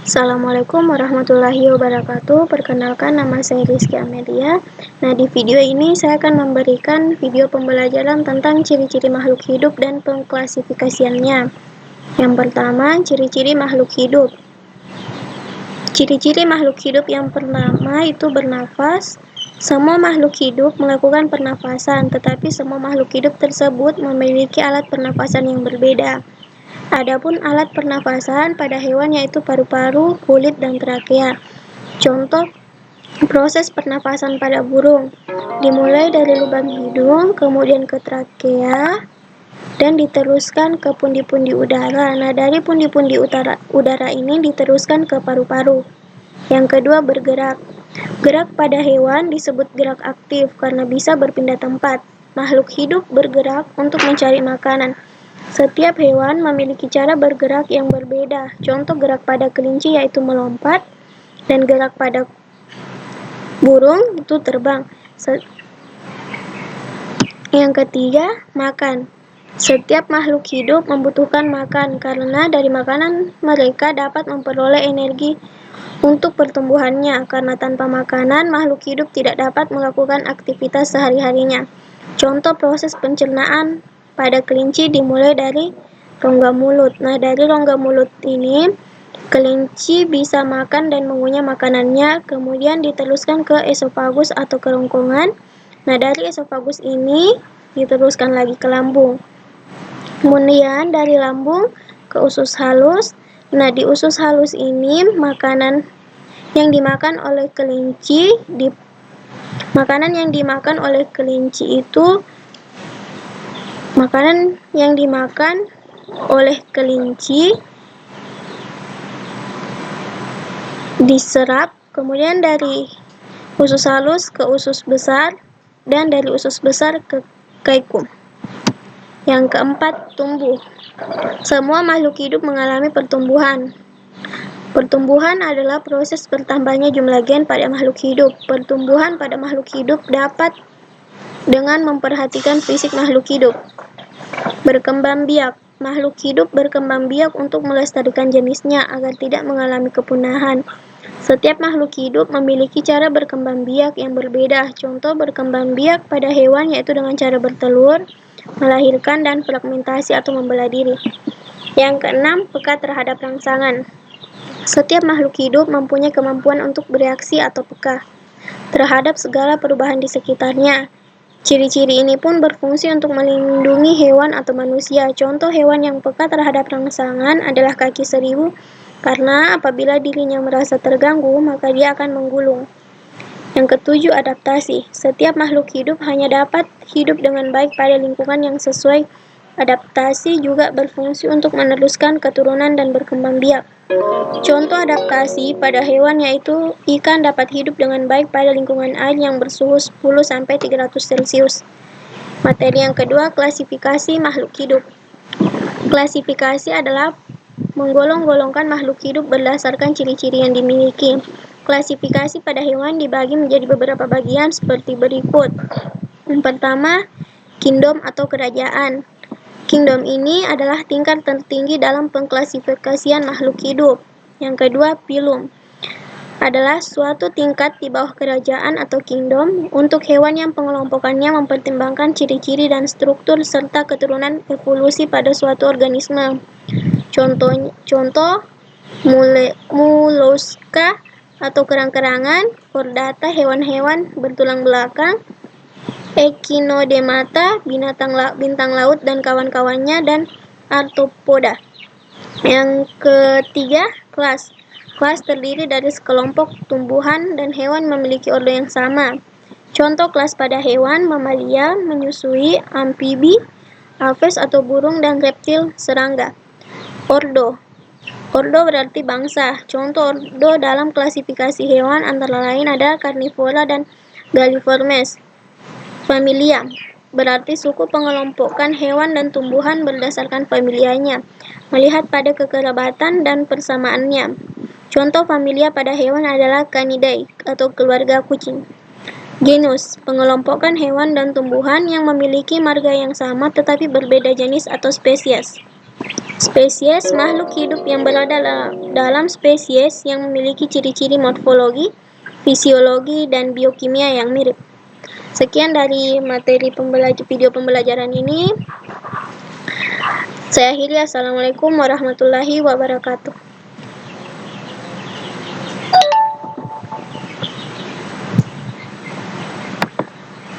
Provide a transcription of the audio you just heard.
Assalamualaikum warahmatullahi wabarakatuh. Perkenalkan, nama saya Rizky Amelia. Nah, di video ini saya akan memberikan video pembelajaran tentang ciri-ciri makhluk hidup dan pengklasifikasiannya. Yang pertama, ciri-ciri makhluk hidup. Ciri-ciri makhluk hidup yang pertama itu bernafas. Semua makhluk hidup melakukan pernafasan, tetapi semua makhluk hidup tersebut memiliki alat pernafasan yang berbeda. Adapun alat pernafasan pada hewan yaitu paru-paru, kulit, dan trakea. Contoh proses pernafasan pada burung dimulai dari lubang hidung, kemudian ke trakea, dan diteruskan ke pundi-pundi udara. Nah, dari pundi-pundi udara ini diteruskan ke paru-paru. Yang kedua, bergerak. Gerak pada hewan disebut gerak aktif karena bisa berpindah tempat. Makhluk hidup bergerak untuk mencari makanan. Setiap hewan memiliki cara bergerak yang berbeda. Contoh gerak pada kelinci yaitu melompat, dan gerak pada burung itu terbang. Yang ketiga, makan. Setiap makhluk hidup membutuhkan makan karena dari makanan mereka dapat memperoleh energi untuk pertumbuhannya. Karena tanpa makanan, makhluk hidup tidak dapat melakukan aktivitas sehari-harinya. Contoh proses pencernaan pada kelinci dimulai dari rongga mulut. Nah, dari rongga mulut ini kelinci bisa makan dan mengunyah makanannya, kemudian diteruskan ke esofagus atau kerongkongan. Nah, dari esofagus ini diteruskan lagi ke lambung. Kemudian dari lambung ke usus halus. Nah, di usus halus ini makanan yang dimakan oleh kelinci diserap, kemudian dari usus halus ke usus besar, dan dari usus besar ke kaikum. Yang keempat, tumbuh. Semua makhluk hidup mengalami pertumbuhan. Pertumbuhan adalah proses bertambahnya jumlah gen pada makhluk hidup. Pertumbuhan pada makhluk hidup dapat dengan memperhatikan fisik makhluk hidup. Berkembang biak. Makhluk hidup berkembang biak untuk melestarikan jenisnya agar tidak mengalami kepunahan. Setiap makhluk hidup memiliki cara berkembang biak yang berbeda. Contoh berkembang biak pada hewan yaitu dengan cara bertelur, melahirkan, dan fragmentasi atau membelah diri. Yang keenam, peka terhadap rangsangan. Setiap makhluk hidup mempunyai kemampuan untuk bereaksi atau peka terhadap segala perubahan di sekitarnya. Ciri-ciri ini pun berfungsi untuk melindungi hewan atau manusia. Contoh hewan yang peka terhadap rangsangan adalah kaki seribu, karena apabila dirinya merasa terganggu, maka dia akan menggulung. Yang ketujuh, adaptasi. Setiap makhluk hidup hanya dapat hidup dengan baik pada lingkungan yang sesuai. Adaptasi juga berfungsi untuk meneruskan keturunan dan berkembang biak. Contoh adaptasi pada hewan yaitu ikan dapat hidup dengan baik pada lingkungan air yang bersuhu 10-300 Celcius. Materi yang kedua, klasifikasi makhluk hidup. Klasifikasi adalah menggolong-golongkan makhluk hidup berdasarkan ciri-ciri yang dimiliki. Klasifikasi pada hewan dibagi menjadi beberapa bagian seperti berikut. Yang pertama, kingdom atau kerajaan. Kingdom ini adalah tingkat tertinggi dalam pengklasifikasian makhluk hidup. Yang kedua, phylum adalah suatu tingkat di bawah kerajaan atau kingdom untuk hewan yang pengelompokannya mempertimbangkan ciri-ciri dan struktur serta keturunan evolusi pada suatu organisme. Contoh Mollusca atau kerang-kerangan, Chordata hewan-hewan bertulang belakang, Echinodermata bintang laut dan kawan-kawannya, dan Arthropoda. Yang ketiga, kelas. Kelas terdiri dari sekelompok tumbuhan dan hewan memiliki ordo yang sama. Contoh kelas pada hewan, mamalia, menyusui, amfibi, aves atau burung, dan reptil, serangga. Ordo. Ordo berarti bangsa. Contoh ordo dalam klasifikasi hewan antara lain ada Carnivora dan Galliformes. Familia berarti suku pengelompokan hewan dan tumbuhan berdasarkan familianya, melihat pada kekerabatan dan persamaannya. Contoh familia pada hewan adalah Canidae atau keluarga kucing. Genus, pengelompokan hewan dan tumbuhan yang memiliki marga yang sama tetapi berbeda jenis atau spesies. Spesies makhluk hidup yang berada dalam spesies yang memiliki ciri-ciri morfologi, fisiologi, dan biokimia yang mirip. Sekian dari materi video pembelajaran ini. Saya akhiri. Assalamualaikum warahmatullahi wabarakatuh.